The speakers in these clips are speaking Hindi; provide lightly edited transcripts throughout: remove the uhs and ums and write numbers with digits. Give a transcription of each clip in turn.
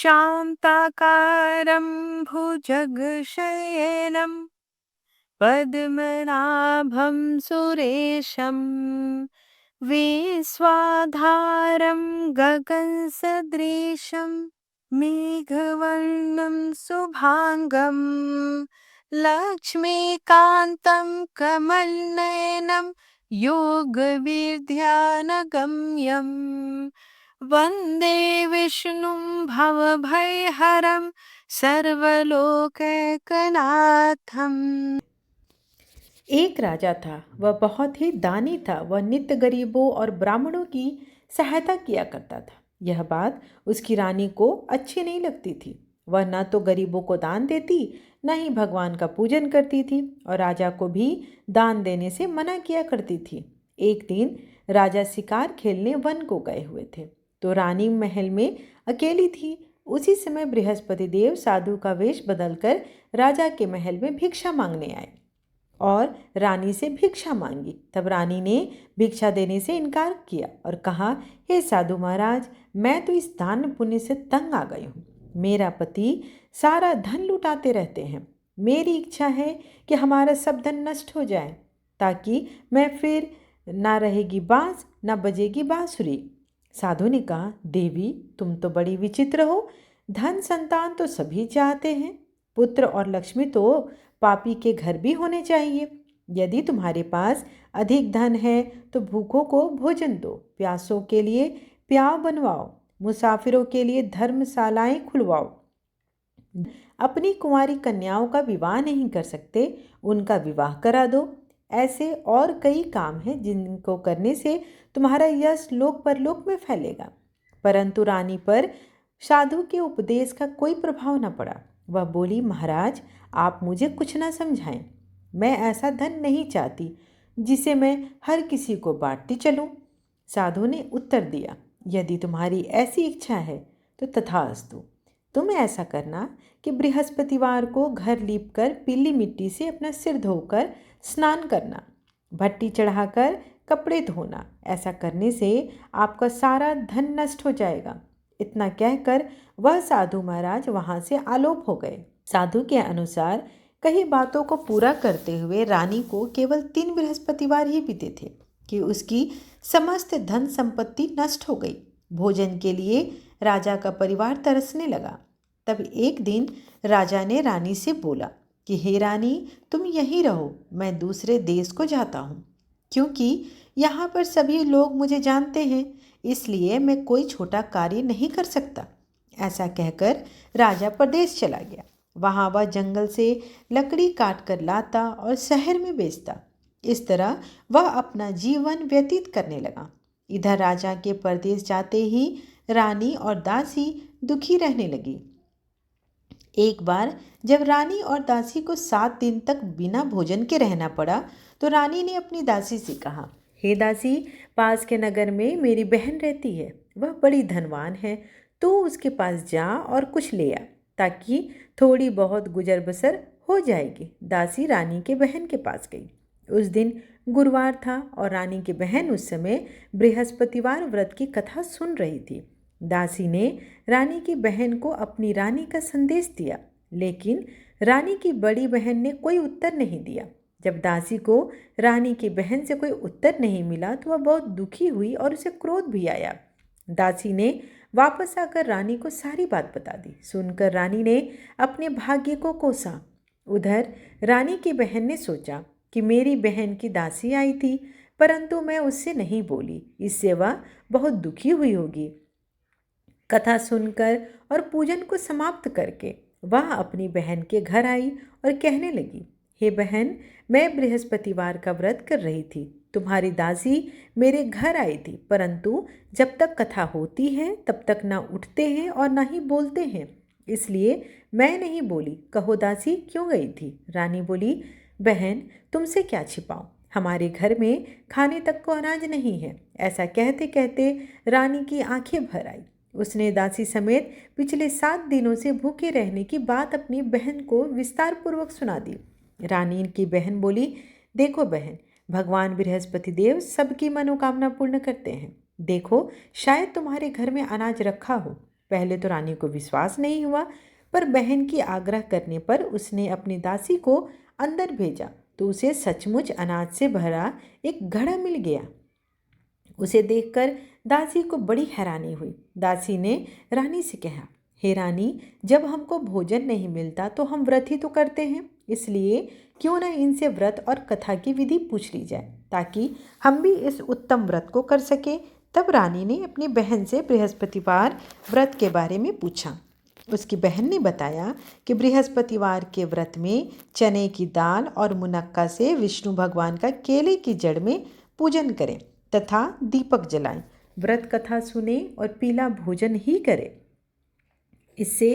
शान्ताकारं भुजगशयनं पद्मनाभं सुरेशं विश्वाधारं गगनसदृशं मेघवर्णं शुभांगं लक्ष्मीकान्तं कमलनयनं योगविद्यानगम्यं वन्दे विष्णुं भवभयहरं सर्वलोकैकनाथम्। एक राजा था। वह बहुत ही दानी था। वह नित्य गरीबों और ब्राह्मणों की सहायता किया करता था। यह बात उसकी रानी को अच्छी नहीं लगती थी। वह न तो गरीबों को दान देती, न ही भगवान का पूजन करती थी और राजा को भी दान देने से मना किया करती थी। एक दिन राजा शिकार खेलने वन को गए हुए थे, तो रानी महल में अकेली थी। उसी समय बृहस्पति देव साधु का वेश बदलकर राजा के महल में भिक्षा मांगने आए और रानी से भिक्षा मांगी। तब रानी ने भिक्षा देने से इनकार किया और कहा, हे साधु महाराज, मैं तो इस दान पुण्य से तंग आ गई हूँ। मेरा पति सारा धन लुटाते रहते हैं। मेरी इच्छा है कि हमारा सब धन नष्ट हो जाए, ताकि मैं फिर ना रहेगी बांस ना बजेगी बांसुरी। साधु ने कहा, देवी, तुम तो बड़ी विचित्र हो। धन संतान तो सभी चाहते हैं, पुत्र और लक्ष्मी तो पापी के घर भी होने चाहिए। यदि तुम्हारे पास अधिक धन है तो भूखों को भोजन दो, प्यासों के लिए प्याव बनवाओ, मुसाफिरों के लिए धर्मशालाएं खुलवाओ। अपनी कुंवारी कन्याओं का विवाह नहीं कर सकते, उनका विवाह करा दो। ऐसे और कई काम हैं जिनको करने से तुम्हारा यश लोक परलोक में फैलेगा। परंतु रानी पर साधु के उपदेश का कोई प्रभाव न पड़ा। वह बोली, महाराज, आप मुझे कुछ ना समझाएं। मैं ऐसा धन नहीं चाहती जिसे मैं हर किसी को बांटती चलूं। साधु ने उत्तर दिया, यदि तुम्हारी ऐसी इच्छा है तो तथास्तु। तुम ऐसा करना कि बृहस्पतिवार को घर लीपकर पीली मिट्टी से अपना सिर धोकर स्नान करना, भट्टी चढ़ाकर कपड़े धोना। ऐसा करने से आपका सारा धन नष्ट हो जाएगा। इतना कहकर वह साधु महाराज वहां से आलोप हो गए। साधु के अनुसार कई बातों को पूरा करते हुए रानी को केवल 3 बृहस्पतिवार ही बीते थे कि उसकी समस्त धन संपत्ति नष्ट हो गई। भोजन के लिए राजा का परिवार तरसने लगा। तब एक दिन राजा ने रानी से बोला कि हे रानी, तुम यहीं रहो, मैं दूसरे देश को जाता हूँ, क्योंकि यहाँ पर सभी लोग मुझे जानते हैं, इसलिए मैं कोई छोटा कार्य नहीं कर सकता। ऐसा कहकर राजा प्रदेश चला गया। वहाँ वह जंगल से लकड़ी काट कर लाता और शहर में बेचता। इस तरह वह अपना जीवन व्यतीत करने लगा। इधर राजा के परदेश जाते ही रानी और दासी दुखी रहने लगी। एक बार जब रानी और दासी को 7 दिन तक बिना भोजन के रहना पड़ा, तो रानी ने अपनी दासी से कहा, हे दासी, पास के नगर में मेरी बहन रहती है, वह बड़ी धनवान है। तू उसके पास जा और कुछ ले आ, ताकि थोड़ी बहुत गुजर बसर हो जाएगी। दासी रानी के बहन के पास गई। उस दिन गुरुवार था और रानी की बहन उस समय बृहस्पतिवार व्रत की कथा सुन रही थी। दासी ने रानी की बहन को अपनी रानी का संदेश दिया, लेकिन रानी की बड़ी बहन ने कोई उत्तर नहीं दिया। जब दासी को रानी की बहन से कोई उत्तर नहीं मिला तो वह बहुत दुखी हुई और उसे क्रोध भी आया। दासी ने वापस आकर रानी को सारी बात बता दी। सुनकर रानी ने अपने भाग्य को कोसा। उधर रानी की बहन ने सोचा कि मेरी बहन की दासी आई थी, परंतु मैं उससे नहीं बोली, इससे वह बहुत दुखी हुई होगी। कथा सुनकर और पूजन को समाप्त करके वह अपनी बहन के घर आई और कहने लगी, हे बहन, मैं बृहस्पतिवार का व्रत कर रही थी। तुम्हारी दासी मेरे घर आई थी, परंतु जब तक कथा होती है तब तक ना उठते हैं और ना ही बोलते हैं, इसलिए मैं नहीं बोली। कहो दासी, क्यों गई थी? रानी बोली, बहन, तुमसे क्या छिपाऊं, हमारे घर में खाने तक को अनाज नहीं है। ऐसा कहते कहते रानी की आंखें भर आई। उसने दासी समेत पिछले 7 दिनों से भूखे रहने की बात अपनी बहन को विस्तार पूर्वक सुना दी। रानी की बहन बोली, देखो बहन, भगवान बृहस्पति देव सबकी मनोकामना पूर्ण करते हैं। देखो, शायद तुम्हारे घर में अनाज रखा हो। पहले तो रानी को विश्वास नहीं हुआ, पर बहन की आग्रह करने पर उसने अपनी दासी को अंदर भेजा तो उसे सचमुच अनाज से भरा एक घड़ा मिल गया। उसे देखकर दासी को बड़ी हैरानी हुई। दासी ने रानी से कहा, हे रानी, जब हमको भोजन नहीं मिलता तो हम व्रत ही तो करते हैं, इसलिए क्यों न इनसे व्रत और कथा की विधि पूछ ली जाए ताकि हम भी इस उत्तम व्रत को कर सके। तब रानी ने अपनी बहन से बृहस्पतिवार व्रत के बारे में पूछा। उसकी बहन ने बताया कि बृहस्पतिवार के व्रत में चने की दाल और मुनक्का से विष्णु भगवान का केले की जड़ में पूजन करें तथा दीपक जलाएं, व्रत कथा सुने और पीला भोजन ही करें। इससे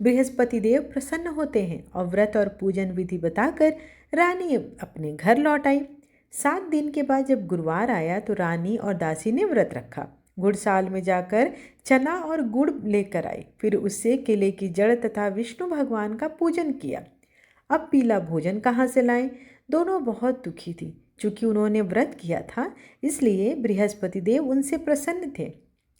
बृहस्पति देव प्रसन्न होते हैं और व्रत और पूजन विधि बताकर रानी अपने घर लौट आई। 7 दिन के बाद जब गुरुवार आया तो रानी और दासी ने व्रत रखा। गुड़साल में जाकर चना और गुड़ लेकर आई, फिर उससे केले की जड़ तथा विष्णु भगवान का पूजन किया। अब पीला भोजन कहाँ से लाएं? दोनों बहुत दुखी थी। चूँकि उन्होंने व्रत किया था इसलिए बृहस्पति देव उनसे प्रसन्न थे,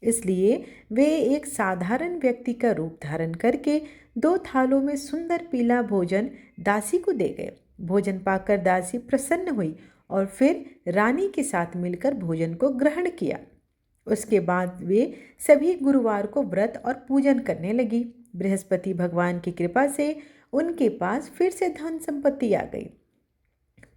इसलिए वे एक साधारण व्यक्ति का रूप धारण करके 2 थालों में सुंदर पीला भोजन दासी को दे गए। भोजन पाकर दासी प्रसन्न हुई और फिर रानी के साथ मिलकर भोजन को ग्रहण किया। उसके बाद वे सभी गुरुवार को व्रत और पूजन करने लगी। बृहस्पति भगवान की कृपा से उनके पास फिर से धन संपत्ति आ गई,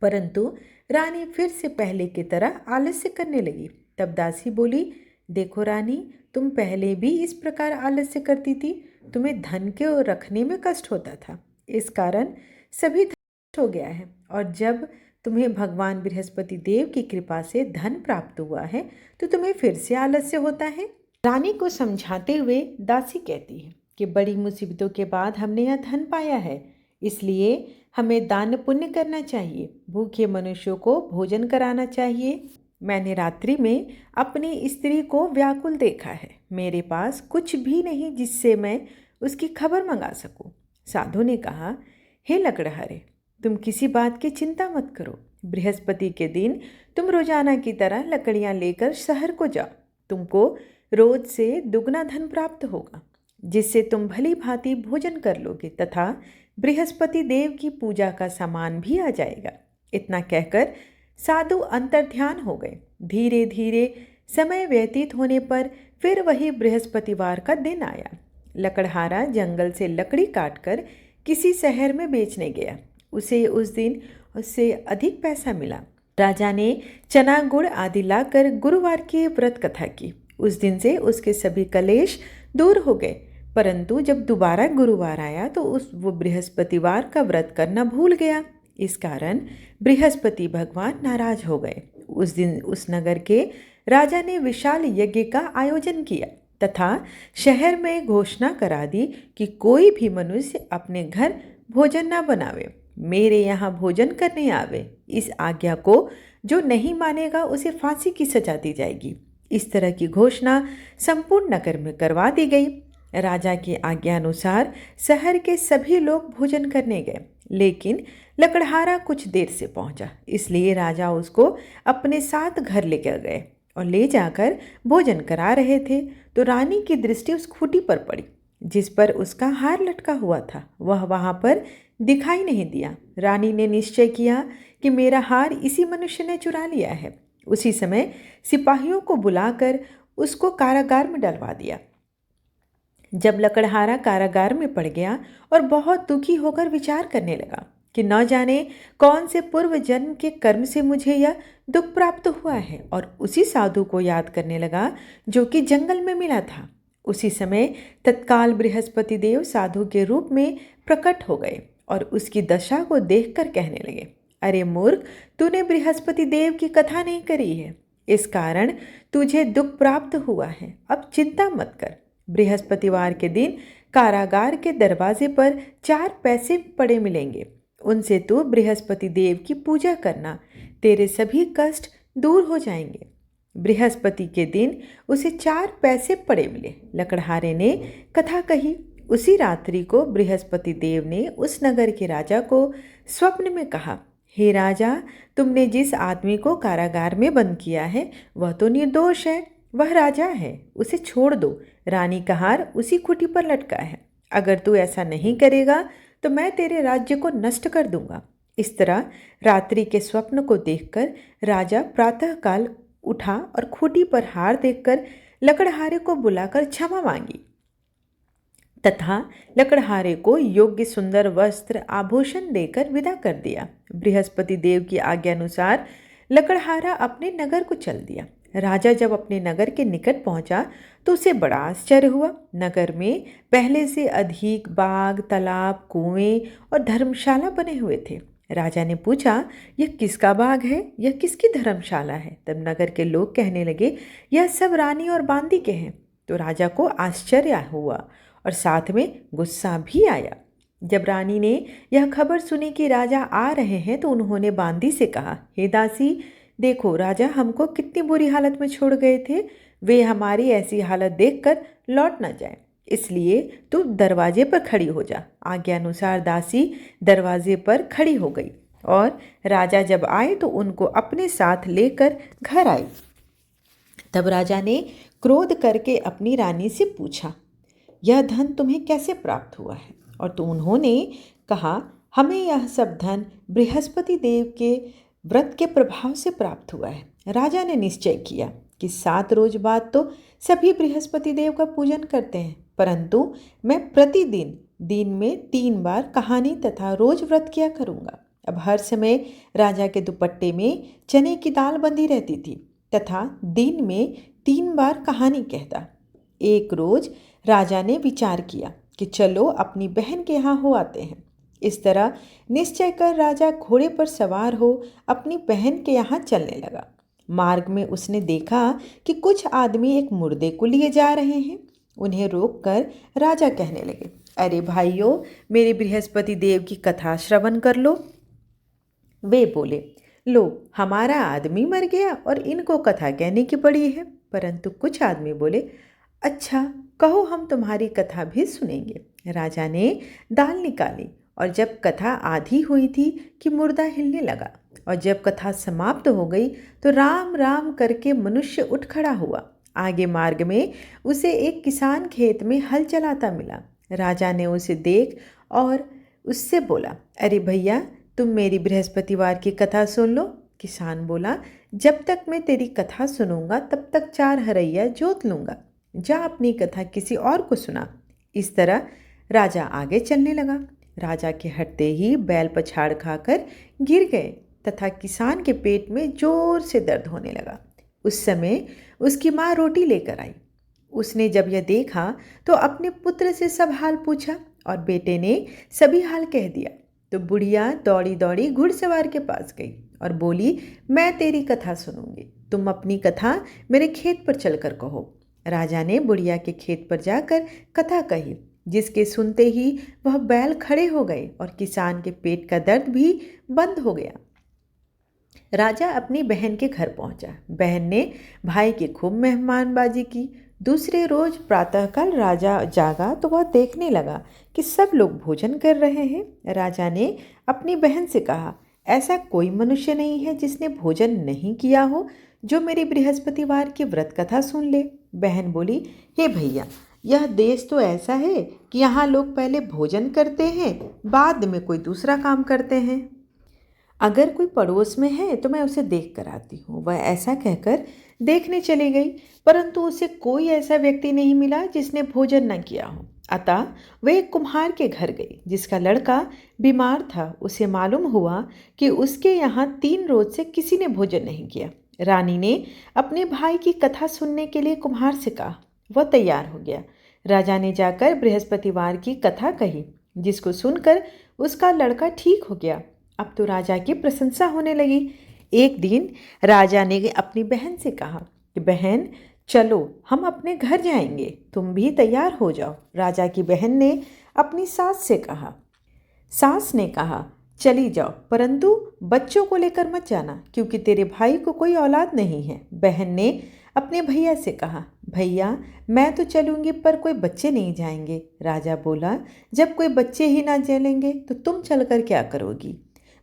परंतु रानी फिर से पहले की तरह आलस्य करने लगी। तब दासी बोली, देखो रानी, तुम पहले भी इस प्रकार आलस्य करती थी, तुम्हें धन के रखने में कष्ट होता था, इस कारण सभी धन नष्ट हो गया है, और जब तुम्हें भगवान बृहस्पति देव की कृपा से धन प्राप्त हुआ है तो तुम्हें फिर से आलस्य होता है। रानी को समझाते हुए दासी कहती है कि बड़ी मुसीबतों के बाद हमने यह धन पाया है, इसलिए हमें दान पुण्य करना चाहिए, भूखे मनुष्यों को भोजन कराना चाहिए। मैंने रात्रि में अपनी स्त्री को व्याकुल देखा है, मेरे पास कुछ भी नहीं जिससे मैं उसकी खबर मंगा सकूं। साधु ने कहा, हे लकड़हारे, तुम किसी बात की चिंता मत करो। बृहस्पति के दिन तुम रोजाना की तरह लकड़ियां लेकर शहर को जाओ, तुमको रोज से दुगना धन प्राप्त होगा, जिससे तुम भली भांति भोजन कर लोगे तथा बृहस्पति देव की पूजा का सामान भी आ जाएगा। इतना कहकर साधु अंतर्ध्यान हो गए। धीरे धीरे समय व्यतीत होने पर फिर वही बृहस्पतिवार का दिन आया। लकड़हारा जंगल से लकड़ी काटकर किसी शहर में बेचने गया। उसे उस दिन उससे अधिक पैसा मिला। राजा ने चना गुड़ आदि लाकर गुरुवार की व्रत कथा की। उस दिन से उसके सभी कलेश दूर हो गए, परंतु जब दोबारा गुरुवार आया तो वो बृहस्पतिवार का व्रत करना भूल गया। इस कारण बृहस्पति भगवान नाराज हो गए। उस दिन उस नगर के राजा ने विशाल यज्ञ का आयोजन किया तथा शहर में घोषणा करा दी कि कोई भी मनुष्य अपने घर भोजन न बनावे, मेरे यहाँ भोजन करने आवे। इस आज्ञा को जो नहीं मानेगा उसे फांसी की सजा दी जाएगी। इस तरह की घोषणा संपूर्ण नगर में करवा दी गई। राजा की आज्ञा अनुसार शहर के सभी लोग भोजन करने गए, लेकिन लकड़हारा कुछ देर से पहुंचा, इसलिए राजा उसको अपने साथ घर लेकर गए और ले जाकर भोजन करा रहे थे तो रानी की दृष्टि उस खूंटी पर पड़ी जिस पर उसका हार लटका हुआ था। वह वहां पर दिखाई नहीं दिया। रानी ने निश्चय किया कि मेरा हार इसी मनुष्य ने चुरा लिया है। उसी समय सिपाहियों को बुलाकर उसको कारागार में डलवा दिया। जब लकड़हारा कारागार में पड़ गया और बहुत दुखी होकर विचार करने लगा कि न जाने कौन से पूर्व जन्म के कर्म से मुझे यह दुख प्राप्त हुआ है, और उसी साधु को याद करने लगा जो कि जंगल में मिला था। उसी समय तत्काल बृहस्पति देव साधु के रूप में प्रकट हो गए और उसकी दशा को देखकर कहने लगे, अरे मूर्ख, तूने बृहस्पति देव की कथा नहीं करी है, इस कारण तुझे दुख प्राप्त हुआ है। अब चिंता मत कर। बृहस्पतिवार के दिन कारागार के दरवाजे पर 4 पैसे पड़े मिलेंगे, उनसे तू बृहस्पति देव की पूजा करना, तेरे सभी कष्ट दूर हो जाएंगे। बृहस्पति के दिन उसे 4 पैसे पड़े मिले। लकड़हारे ने कथा कही। उसी रात्रि को बृहस्पति देव ने उस नगर के राजा को स्वप्न में कहा, हे राजा, तुमने जिस आदमी को कारागार में बंद किया है वह तो निर्दोष है, वह राजा है, उसे छोड़ दो। रानी का हार उसी खूंटी पर लटका है। अगर तू ऐसा नहीं करेगा तो मैं तेरे राज्य को नष्ट कर दूंगा। इस तरह रात्रि के स्वप्न को देखकर राजा प्रातःकाल उठा और खूंटी पर हार देखकर लकड़हारे को बुलाकर क्षमा मांगी तथा लकड़हारे को योग्य सुंदर वस्त्र आभूषण देकर विदा कर दिया। बृहस्पति देव की आज्ञा अनुसार लकड़हारा अपने नगर को चल दिया। राजा जब अपने नगर के निकट पहुंचा तो उसे बड़ा आश्चर्य हुआ। नगर में पहले से अधिक बाग, तालाब, कुएं और धर्मशाला बने हुए थे। राजा ने पूछा, यह किसका बाग है, यह किसकी धर्मशाला है? तब नगर के लोग कहने लगे, यह सब रानी और बांदी के हैं। तो राजा को आश्चर्य हुआ और साथ में गुस्सा भी आया। जब रानी ने यह खबर सुनी कि राजा आ रहे हैं तो उन्होंने बांदी से कहा, हे दासी, देखो राजा हमको कितनी बुरी हालत में छोड़ गए थे। वे हमारी ऐसी हालत देखकर लौट न जाए, इसलिए तू दरवाजे पर खड़ी हो जा। आज्ञा अनुसार दासी दरवाजे पर खड़ी हो गई और राजा जब आए तो उनको अपने साथ लेकर घर आई। तब राजा ने क्रोध करके अपनी रानी से पूछा, यह धन तुम्हें कैसे प्राप्त हुआ है? और तो उन्होंने कहा, हमें यह सब धन बृहस्पति देव के व्रत के प्रभाव से प्राप्त हुआ है। राजा ने निश्चय किया कि 7 रोज बाद तो सभी बृहस्पति देव का पूजन करते हैं, परंतु मैं प्रतिदिन दिन में 3 बार कहानी तथा रोज व्रत किया करूँगा। अब हर समय राजा के दुपट्टे में चने की दाल बंधी रहती थी तथा दिन में 3 बार कहानी कहता। एक रोज राजा ने विचार किया कि चलो अपनी बहन के यहाँ हो आते हैं। इस तरह निश्चय कर राजा घोड़े पर सवार हो अपनी बहन के यहाँ चलने लगा। मार्ग में उसने देखा कि कुछ आदमी एक मुर्दे को लिए जा रहे हैं। उन्हें रोककर राजा कहने लगे, अरे भाइयों, मेरे बृहस्पति देव की कथा श्रवण कर लो। वे बोले, लो, हमारा आदमी मर गया और इनको कथा कहने की पड़ी है। परंतु कुछ आदमी बोले, अच्छा, कहो, हम तुम्हारी कथा भी सुनेंगे। राजा ने दाल निकाली और जब कथा आधी हुई थी कि मुर्दा हिलने लगा और जब कथा समाप्त हो गई तो राम राम करके मनुष्य उठ खड़ा हुआ। आगे मार्ग में उसे एक किसान खेत में हल चलाता मिला। राजा ने उसे देख और उससे बोला, अरे भैया, तुम मेरी बृहस्पतिवार की कथा सुन लो। किसान बोला, जब तक मैं तेरी कथा सुनूंगा तब तक 4 हरैया जोत लूँगा। जा अपनी कथा किसी और को सुना। इस तरह राजा आगे चलने लगा। राजा के हटते ही बैल पछाड़ खाकर गिर गए तथा किसान के पेट में जोर से दर्द होने लगा। उस समय उसकी माँ रोटी लेकर आई। उसने जब यह देखा तो अपने पुत्र से सब हाल पूछा और बेटे ने सभी हाल कह दिया। तो बुढ़िया दौड़ी दौड़ी घुड़सवार के पास गई और बोली, मैं तेरी कथा सुनूंगी, तुम अपनी कथा मेरे खेत पर चलकर कहो। राजा ने बुढ़िया के खेत पर जाकर कथा कही, जिसके सुनते ही वह बैल खड़े हो गए और किसान के पेट का दर्द भी बंद हो गया। राजा अपनी बहन के घर पहुंचा। बहन ने भाई की खूब मेहमानबाजी की। दूसरे रोज प्रातःकाल राजा जागा तो वह देखने लगा कि सब लोग भोजन कर रहे हैं। राजा ने अपनी बहन से कहा, ऐसा कोई मनुष्य नहीं है जिसने भोजन नहीं किया हो जो मेरी बृहस्पतिवार की व्रत कथा सुन ले। बहन बोली, हे भैया, यह देश तो ऐसा है कि यहाँ लोग पहले भोजन करते हैं, बाद में कोई दूसरा काम करते हैं। अगर कोई पड़ोस में है तो मैं उसे देख कर आती हूँ। वह ऐसा कहकर देखने चली गई, परंतु उसे कोई ऐसा व्यक्ति नहीं मिला जिसने भोजन न किया हो। अतः वह एक कुम्हार के घर गई जिसका लड़का बीमार था। उसे मालूम हुआ कि उसके यहाँ 3 रोज से किसी ने भोजन नहीं किया। रानी ने अपने भाई की कथा सुनने के लिए कुम्हार से कहा। वह तैयार हो गया। राजा ने जाकर बृहस्पतिवार की कथा कही, जिसको सुनकर उसका लड़का ठीक हो गया। अब तो राजा की प्रशंसा होने लगी। एक दिन राजा ने अपनी बहन से कहा कि बहन, चलो हम अपने घर जाएंगे, तुम भी तैयार हो जाओ। राजा की बहन ने अपनी सास से कहा। सास ने कहा, चली जाओ, परंतु बच्चों को लेकर मत जाना, क्योंकि तेरे भाई को कोई औलाद नहीं है। बहन ने अपने भैया से कहा, भैया, मैं तो चलूँगी पर कोई बच्चे नहीं जाएंगे। राजा बोला, जब कोई बच्चे ही ना चलेंगे तो तुम चलकर क्या करोगी?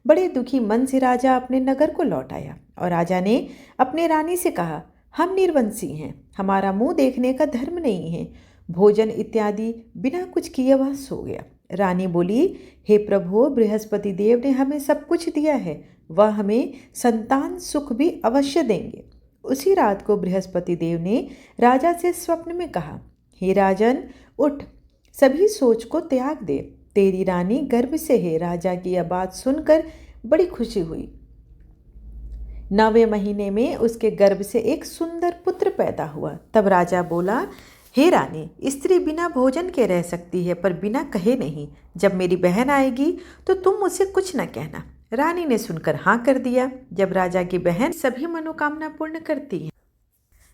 बड़े दुखी मन से राजा अपने नगर को लौट आया और राजा ने अपने रानी से कहा, हम निर्वंशी हैं, हमारा मुंह देखने का धर्म नहीं है। भोजन इत्यादि बिना कुछ किए वह सो गया। रानी बोली, हे प्रभु, बृहस्पति देव ने हमें सब कुछ दिया है, वह हमें संतान सुख भी अवश्य देंगे। उसी रात को बृहस्पति देव ने राजा से स्वप्न में कहा, हे राजन, उठ, सभी सोच को त्याग दे, तेरी रानी गर्भ से है। राजा की यह बात सुनकर बड़ी खुशी हुई। 9वें महीने में उसके गर्भ से एक सुंदर पुत्र पैदा हुआ। तब राजा बोला, हे रानी, स्त्री बिना भोजन के रह सकती है, पर बिना कहे नहीं। जब मेरी बहन आएगी तो तुम उसे कुछ न कहना। रानी ने सुनकर हाँ कर दिया। जब राजा की बहन सभी मनोकामना पूर्ण करती है,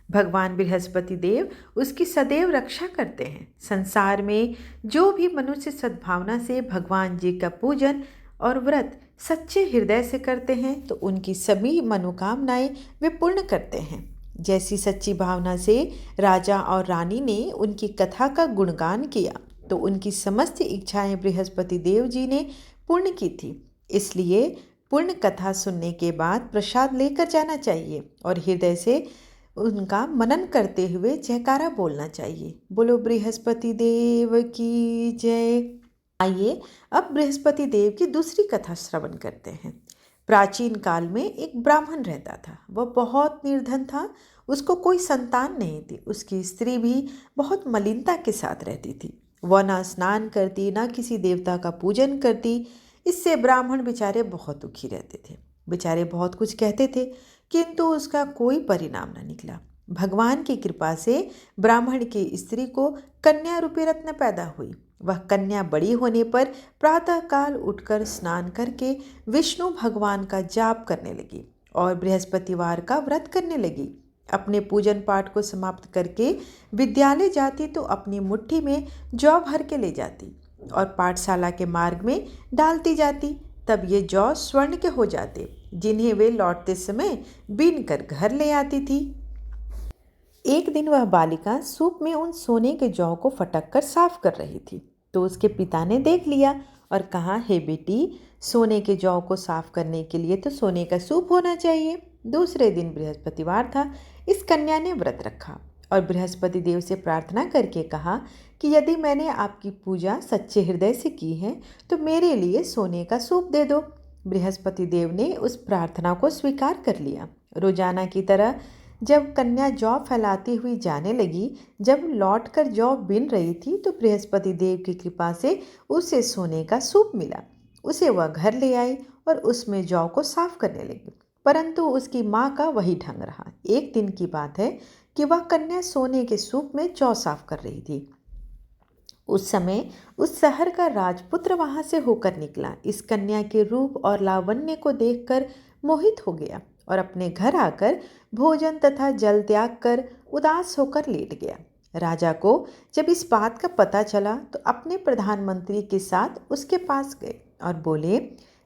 भगवान बृहस्पति देव उसकी सदैव रक्षा करते हैं। संसार में जो भी मनुष्य सद्भावना से भगवान जी का पूजन और व्रत सच्चे हृदय से करते हैं तो उनकी सभी मनोकामनाएं वे पूर्ण करते हैं। जैसी सच्ची भावना से राजा और रानी ने उनकी कथा का गुणगान किया तो उनकी समस्त इच्छाएं बृहस्पति देव जी ने पूर्ण की थी। इसलिए पूर्ण कथा सुनने के बाद प्रसाद लेकर जाना चाहिए और हृदय से उनका मनन करते हुए जयकारा बोलना चाहिए। बोलो बृहस्पति देव की जय। आइए अब बृहस्पति देव की दूसरी कथा श्रवण करते हैं। प्राचीन काल में एक ब्राह्मण रहता था। वह बहुत निर्धन था, उसको कोई संतान नहीं थी। उसकी स्त्री भी बहुत मलिनता के साथ रहती थी। वह ना स्नान करती, ना किसी देवता का पूजन करती। इससे ब्राह्मण बेचारे बहुत दुखी रहते थे। बेचारे बहुत कुछ कहते थे, किंतु उसका कोई परिणाम न निकला। भगवान की कृपा से ब्राह्मण की स्त्री को कन्या रूपी रत्न पैदा हुई। वह कन्या बड़ी होने पर प्रातःकाल उठकर स्नान करके विष्णु भगवान का जाप करने लगी और बृहस्पतिवार का व्रत करने लगी। अपने पूजन पाठ को समाप्त करके विद्यालय जाती तो अपनी मुट्ठी में जौ भर के ले जाती और पाठशाला के मार्ग में डालती जाती। तब ये जौ स्वर्ण के हो जाते, जिन्हें वे लौटते समय बीन कर घर ले आती थी। एक दिन वह बालिका सूप में उन सोने के जौ को फटक कर साफ कर रही थी तो उसके पिता ने देख लिया और कहा, हे बेटी, सोने के जौ को साफ करने के लिए तो सोने का सूप होना चाहिए। दूसरे दिन बृहस्पतिवार था। इस कन्या ने व्रत रखा और बृहस्पति देव से प्रार्थना करके कहा कि यदि मैंने आपकी पूजा सच्चे हृदय से की है तो मेरे लिए सोने का सूप दे दो। बृहस्पति देव ने उस प्रार्थना को स्वीकार कर लिया। रोजाना की तरह जब कन्या जौ फैलाती हुई जाने लगी, जब लौटकर जौ बिन रही थी तो बृहस्पति देव की कृपा से उसे सोने का सूप मिला। उसे वह घर ले आई और उसमें जौ को साफ करने लगी, परंतु उसकी माँ का वही ढंग रहा। एक दिन की बात है कि वह कन्या सोने के सूप में जौ साफ कर रही थी। उस समय उस शहर का राजपुत्र वहां से होकर निकला। इस कन्या के रूप और लावण्य को देखकर मोहित हो गया और अपने घर आकर भोजन तथा जल त्याग कर उदास होकर लेट गया। राजा को जब इस बात का पता चला तो अपने प्रधानमंत्री के साथ उसके पास गए और बोले,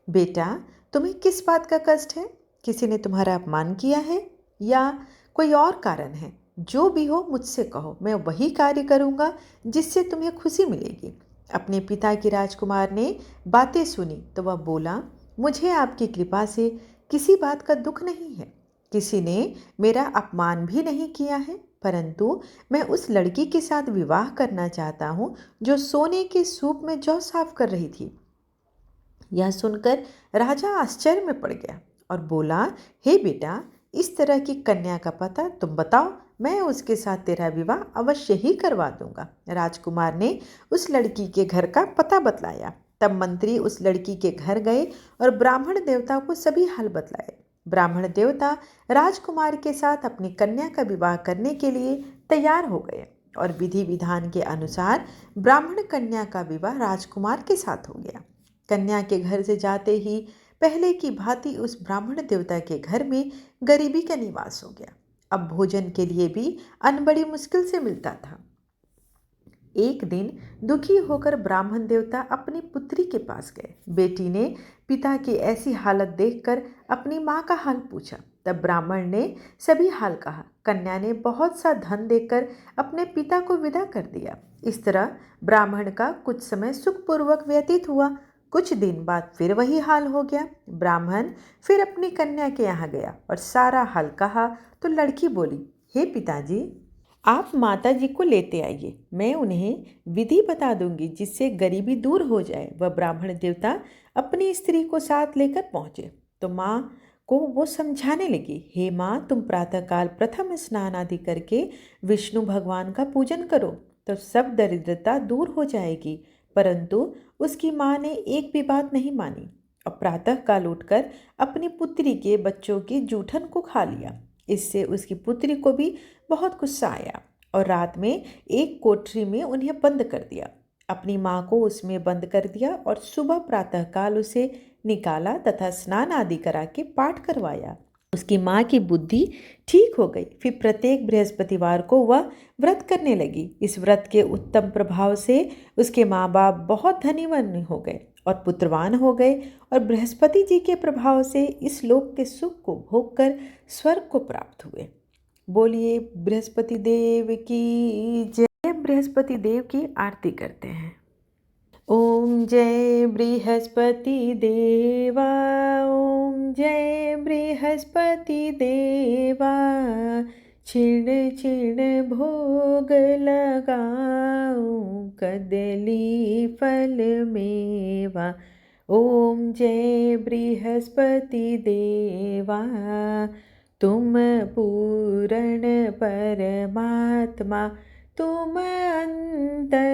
बेटा, तुम्हें किस बात का कष्ट है? किसी ने तुम्हारा अपमान किया है या कोई और कारण है? जो भी हो मुझसे कहो, मैं वही कार्य करूँगा जिससे तुम्हें खुशी मिलेगी। अपने पिता की राजकुमार ने बातें सुनी तो वह बोला, मुझे आपकी कृपा से किसी बात का दुख नहीं है। किसी ने मेरा अपमान भी नहीं किया है, परंतु मैं उस लड़की के साथ विवाह करना चाहता हूँ जो सोने के सूप में जौ साफ कर रही थी। यह सुनकर राजा आश्चर्य में पड़ गया और बोला, हे बेटा, इस तरह की कन्या का पता तुम बताओ, मैं उसके साथ तेरा विवाह अवश्य ही करवा दूंगा। राजकुमार ने उस लड़की के घर का पता बतलाया। तब मंत्री उस लड़की के घर गए और ब्राह्मण देवता को सभी हाल बतलाए। ब्राह्मण देवता राजकुमार के साथ अपनी कन्या का विवाह करने के लिए तैयार हो गए और विधि विधान के अनुसार ब्राह्मण कन्या का विवाह राजकुमार के साथ हो गया। कन्या के घर से जाते ही पहले की भांति उस ब्राह्मण देवता के घर में गरीबी का निवास हो गया। अब भोजन के लिए भी अन्न बड़ी मुश्किल से मिलता था। एक दिन दुखी होकर ब्राह्मण देवता अपनी पुत्री के पास गए। बेटी ने पिता की ऐसी हालत देखकर अपनी माँ का हाल पूछा। तब ब्राह्मण ने सभी हाल कहा। कन्या ने बहुत सा धन देकर अपने पिता को विदा कर दिया। इस तरह ब्राह्मण का कुछ समय सुखपूर्वक व्यतीत हुआ। कुछ दिन बाद फिर वही हाल हो गया। ब्राह्मण फिर अपनी कन्या के यहाँ गया और सारा हाल कहा तो लड़की बोली, हे पिताजी, आप माता जी को लेते आइए, मैं उन्हें विधि बता दूंगी जिससे गरीबी दूर हो जाए। वह ब्राह्मण देवता अपनी स्त्री को साथ लेकर पहुंचे तो माँ को वो समझाने लगी, हे माँ, तुम प्रातःकाल प्रथम स्नान आदि करके विष्णु भगवान का पूजन करो तो सब दरिद्रता दूर हो जाएगी। परंतु उसकी माँ ने एक भी बात नहीं मानी और प्रातःकाल उठकर अपनी पुत्री के बच्चों की जूठन को खा लिया। इससे उसकी पुत्री को भी बहुत गुस्सा आया और रात में एक कोठरी में उन्हें बंद कर दिया। अपनी माँ को उसमें बंद कर दिया और सुबह प्रातःकाल उसे निकाला तथा स्नान आदि करा के पाठ करवाया। उसकी माँ की बुद्धि ठीक हो गई। फिर प्रत्येक बृहस्पतिवार को वह व्रत करने लगी। इस व्रत के उत्तम प्रभाव से उसके माँ बाप बहुत धनीवान हो गए और पुत्रवान हो गए और बृहस्पति जी के प्रभाव से इस लोक के सुख को भोग कर स्वर्ग को प्राप्त हुए। बोलिए बृहस्पति देव की जय। बृहस्पति देव की आरती करते हैं। ओम जय बृहस्पति देवा, ओम जय बृहस्पति देवा, छिण छिण भोग लगाऊं कदली फल मेवा। ओम जय बृहस्पति देवा, तुम पूर्ण परमात्मा, तुम अंतर्यामी,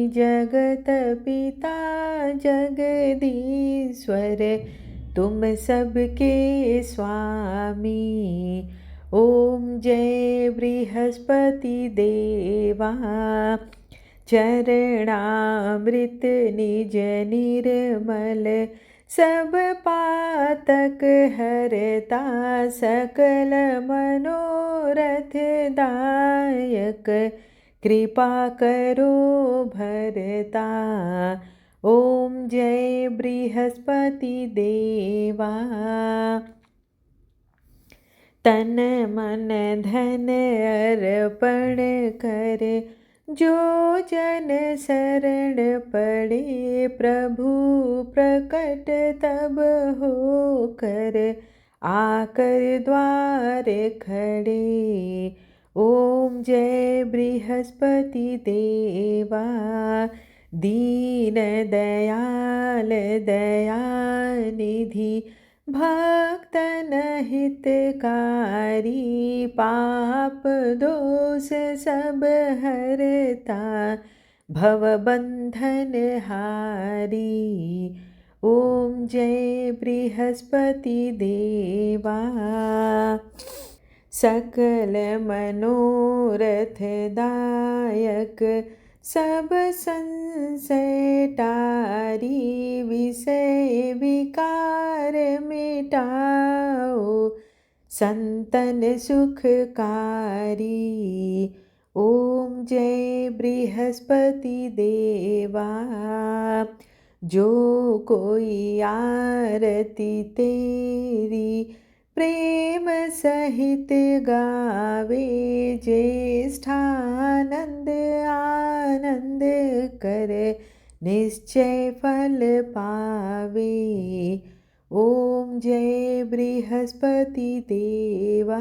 जगत पिता जगदीश्वर, तुम सबके स्वामी। ओम जय बृहस्पति देवा, चरणामृत निज निर्मल, सब पातक हरता, सकल मनोरथ दायक, कृपा करो भरता। ओम जय बृहस्पति देवा, तन मन धन अर्पण कर, जो जन शरण पड़े, प्रभु प्रकट तब हो कर, आकर द्वार खड़े। ओम जय बृहस्पति देवा, दीन दयाल दयानिधि, भक्तन हितकारी, पाप दोष सब हरता, भवबंधन हारी। ओम जय बृहस्पति देवा, सकल मनोरथ दायक, सब संशय टारी, विषय विकार मिटाओ, संतन सुखकारी। ओम जय बृहस्पति देवा, जो कोई आरती तेरी प्रेम सहित गावे, ज्येष्ठानंद आनंद करे, निश्चय फल पावे। ओम जय बृहस्पति देवा।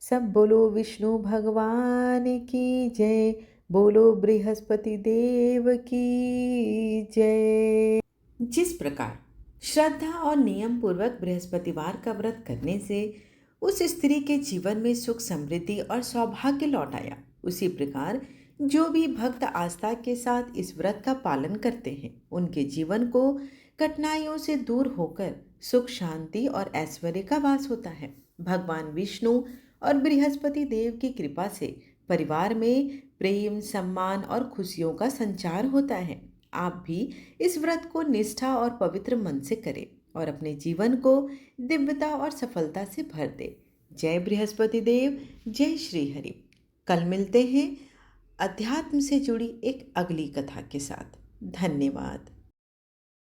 सब बोलो विष्णु भगवान की जय, बोलो बृहस्पति देव की जय। जिस प्रकार श्रद्धा और नियम पूर्वक बृहस्पतिवार का व्रत करने से उस स्त्री के जीवन में सुख समृद्धि और सौभाग्य लौट आया, उसी प्रकार जो भी भक्त आस्था के साथ इस व्रत का पालन करते हैं, उनके जीवन को कठिनाइयों से दूर होकर सुख शांति और ऐश्वर्य का वास होता है। भगवान विष्णु और बृहस्पति देव की कृपा से परिवार में प्रेम, सम्मान और खुशियों का संचार होता है। आप भी इस व्रत को निष्ठा और पवित्र मन से करें और अपने जीवन को दिव्यता और सफलता से भर दे। जय बृहस्पति देव, जय श्री हरि। कल मिलते हैं अध्यात्म से जुड़ी एक अगली कथा के साथ। धन्यवाद।